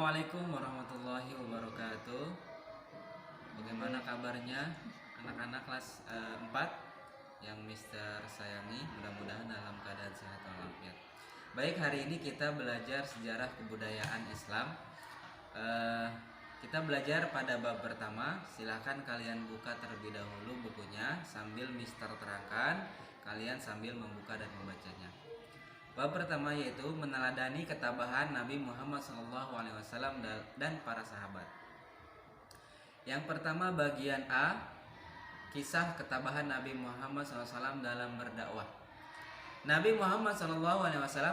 Assalamualaikum warahmatullahi wabarakatuh. Bagaimana kabarnya anak-anak kelas 4 yang Mister sayangi? Mudah-mudahan dalam keadaan sehat walafiat. Baik, hari ini kita belajar sejarah kebudayaan Islam. Kita belajar pada bab pertama. Silahkan kalian buka terlebih dahulu bukunya sambil Mister terangkan. Kalian sambil membuka dan membacanya. Bab pertama yaitu meneladani ketabahan Nabi Muhammad SAW dan para sahabat. Yang pertama bagian A, kisah ketabahan Nabi Muhammad SAW dalam berdakwah. Nabi Muhammad SAW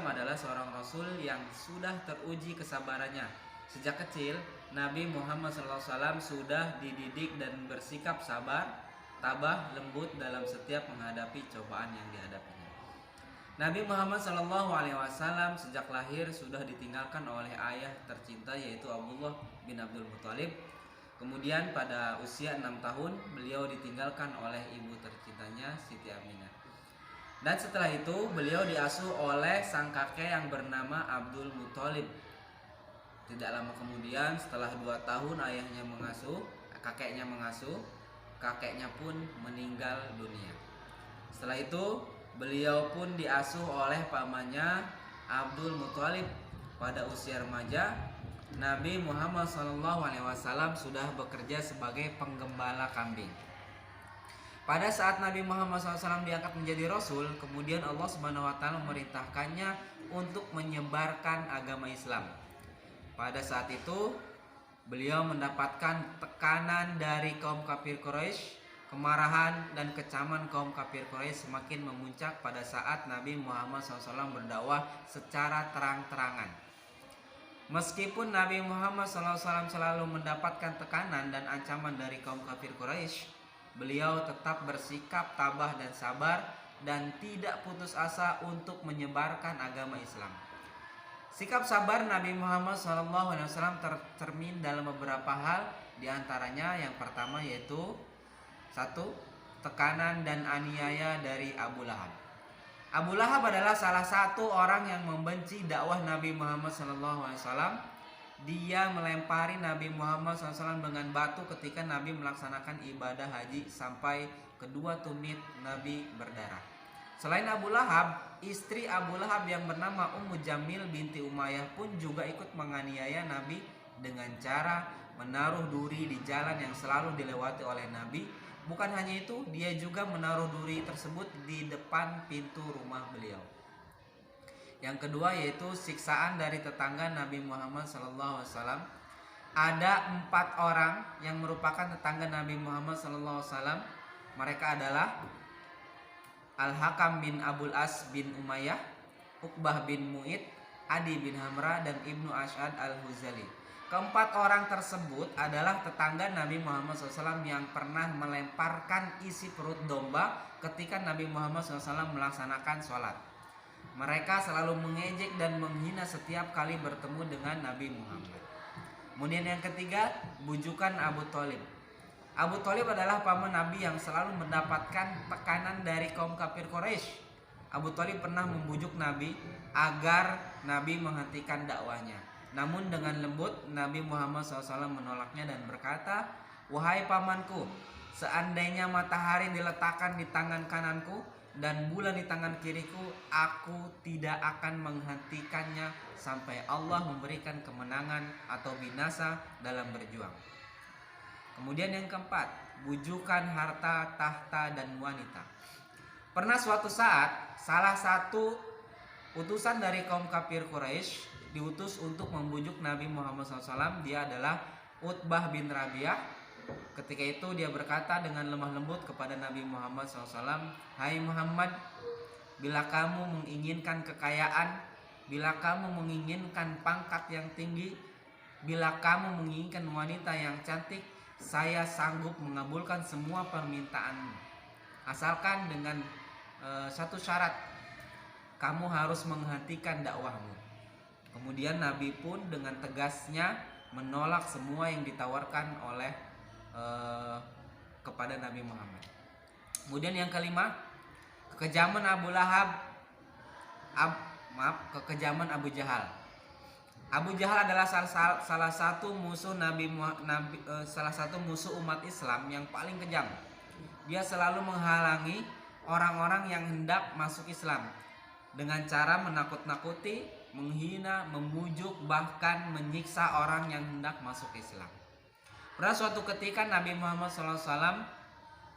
adalah seorang Rasul yang sudah teruji kesabarannya. Sejak kecil, Nabi Muhammad SAW sudah dididik dan bersikap sabar, tabah, lembut dalam setiap menghadapi cobaan yang dihadapinya. Nabi Muhammad SAW sejak lahir sudah ditinggalkan oleh ayah tercinta yaitu Abdullah bin Abdul Muthalib. Kemudian pada usia 6 tahun beliau ditinggalkan oleh ibu tercintanya Siti Aminah. Dan setelah itu beliau diasuh oleh sang kakek yang bernama Abdul Muthalib. Tidak lama kemudian setelah 2 tahun kakeknya mengasuh, kakeknya pun meninggal dunia. Setelah itu beliau pun diasuh oleh pamannya Abdul Muthalib. Pada usia remaja, Nabi Muhammad SAW sudah bekerja sebagai penggembala kambing. Pada saat Nabi Muhammad SAW diangkat menjadi Rasul, kemudian Allah SWT memerintahkannya untuk menyebarkan agama Islam. Pada saat itu, beliau mendapatkan tekanan dari kaum kafir Quraisy. Kemarahan dan kecaman kaum kafir Quraisy semakin memuncak pada saat Nabi Muhammad SAW berdakwah secara terang-terangan. Meskipun Nabi Muhammad SAW selalu mendapatkan tekanan dan ancaman dari kaum kafir Quraisy, beliau tetap bersikap tabah dan sabar dan tidak putus asa untuk menyebarkan agama Islam. Sikap sabar Nabi Muhammad SAW tercermin dalam beberapa hal, diantaranya yang pertama yaitu 1. Tekanan dan aniaya dari Abu Lahab. Abu Lahab adalah salah satu orang yang membenci dakwah Nabi Muhammad SAW. Dia melempari Nabi Muhammad SAW dengan batu ketika Nabi melaksanakan ibadah haji sampai kedua tumit Nabi berdarah. Selain Abu Lahab, istri Abu Lahab yang bernama Ummu Jamil binti Umayyah pun juga ikut menganiaya Nabi dengan cara menaruh duri di jalan yang selalu dilewati oleh Nabi. Bukan hanya itu, dia juga menaruh duri tersebut di depan pintu rumah beliau. Yang kedua yaitu siksaan dari tetangga Nabi Muhammad SAW. Ada 4 orang yang merupakan tetangga Nabi Muhammad SAW. Mereka adalah Al-Hakam bin Abul As bin Umayyah, Uqbah bin Mu'id, Adi bin Hamra, dan Ibnu Ash'ad al-Huzali. Keempat orang tersebut adalah tetangga Nabi Muhammad SAW yang pernah melemparkan isi perut domba ketika Nabi Muhammad SAW melaksanakan sholat. Mereka selalu mengejek dan menghina setiap kali bertemu dengan Nabi Muhammad. Kemudian yang ketiga, bujukan Abu Thalib. Abu Thalib adalah paman Nabi yang selalu mendapatkan tekanan dari kaum kafir Quraisy. Abu Thalib pernah membujuk Nabi agar Nabi menghentikan dakwahnya. Namun dengan lembut Nabi Muhammad SAW menolaknya dan berkata, "Wahai pamanku, seandainya matahari diletakkan di tangan kananku dan bulan di tangan kiriku, aku tidak akan menghentikannya sampai Allah memberikan kemenangan atau binasa dalam berjuang." Kemudian yang keempat, bujukan harta, tahta, dan wanita. Pernah suatu saat salah satu utusan dari kaum kafir Quraisy diutus untuk membujuk Nabi Muhammad SAW. Dia adalah Utbah bin Rabi'ah. Ketika itu dia berkata dengan lemah lembut kepada Nabi Muhammad SAW, "Hai Muhammad, bila kamu menginginkan kekayaan, bila kamu menginginkan pangkat yang tinggi, bila kamu menginginkan wanita yang cantik, saya sanggup mengabulkan semua permintaanmu. Asalkan dengan satu syarat, kamu harus menghentikan dakwahmu." Kemudian Nabi pun dengan tegasnya menolak semua yang ditawarkan oleh kepada Nabi Muhammad. Kemudian yang kelima, kekejaman Abu Jahal. Abu Jahal adalah salah satu musuh salah satu musuh umat Islam yang paling kejam. Dia selalu menghalangi orang-orang yang hendak masuk Islam dengan cara menakut-nakuti, menghina, memujuk, bahkan menyiksa orang yang hendak masuk Islam. Pada suatu ketika Nabi Muhammad SAW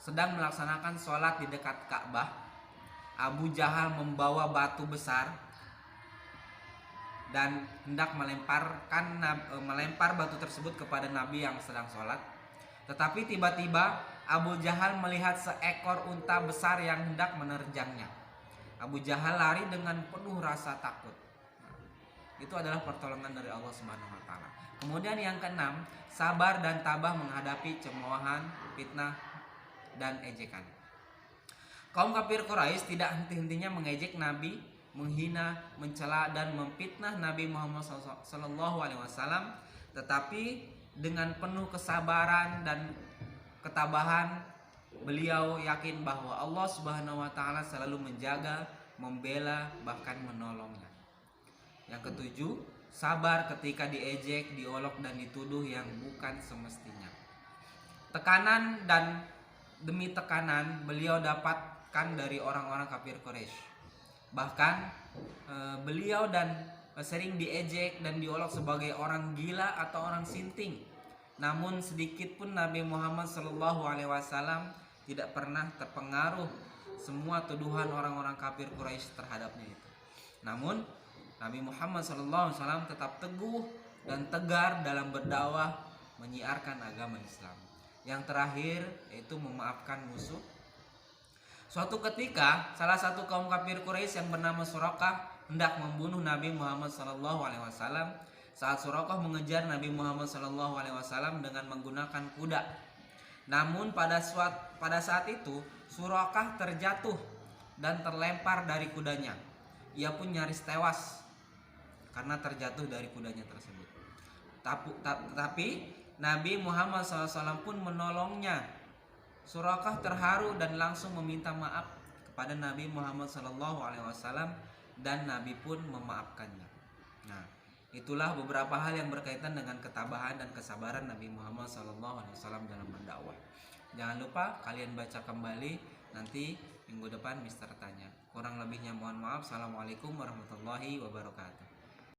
sedang melaksanakan sholat di dekat Ka'bah. Abu Jahal membawa batu besar dan hendak melempar batu tersebut kepada Nabi yang sedang sholat. Tetapi tiba-tiba Abu Jahal melihat seekor unta besar yang hendak menerjangnya. Abu Jahal lari dengan penuh rasa takut. Itu adalah pertolongan dari Allah Subhanahu wa taala. Kemudian yang keenam, sabar dan tabah menghadapi cemoohan, fitnah, dan ejekan. Kaum kafir Quraisy tidak henti-hentinya mengejek Nabi, menghina, mencela, dan memfitnah Nabi Muhammad SAW. Tetapi dengan penuh kesabaran dan ketabahan, beliau yakin bahwa Allah Subhanahu wa taala selalu menjaga, membela, bahkan menolongnya. Yang ketujuh, sabar ketika diejek, diolok, dan dituduh yang bukan semestinya. Tekanan dan demi tekanan beliau dapatkan dari orang-orang kafir Quraisy. Bahkan beliau sering diejek dan diolok sebagai orang gila atau orang sinting. Namun sedikit pun Nabi Muhammad SAW tidak pernah terpengaruh semua tuduhan orang-orang kafir Quraisy terhadapnya itu. Namun Nabi Muhammad SAW tetap teguh dan tegar dalam berdakwah menyiarkan agama Islam. Yang terakhir yaitu memaafkan musuh. Suatu ketika salah satu kaum kafir Quraisy yang bernama Suraqah hendak membunuh Nabi Muhammad SAW. Saat Suraqah mengejar Nabi Muhammad SAW dengan menggunakan kuda. Namun pada saat itu Suraqah terjatuh dan terlempar dari kudanya. Ia pun nyaris tewas karena terjatuh dari kudanya tersebut. Tapi Nabi Muhammad SAW pun menolongnya. Suraqah terharu dan langsung meminta maaf kepada Nabi Muhammad SAW dan Nabi pun memaafkannya. Nah, itulah beberapa hal yang berkaitan dengan ketabahan dan kesabaran Nabi Muhammad SAW dalam berdakwah. Jangan lupa kalian baca kembali, nanti minggu depan Mister tanya. Kurang lebihnya mohon maaf. Assalamualaikum warahmatullahi wabarakatuh.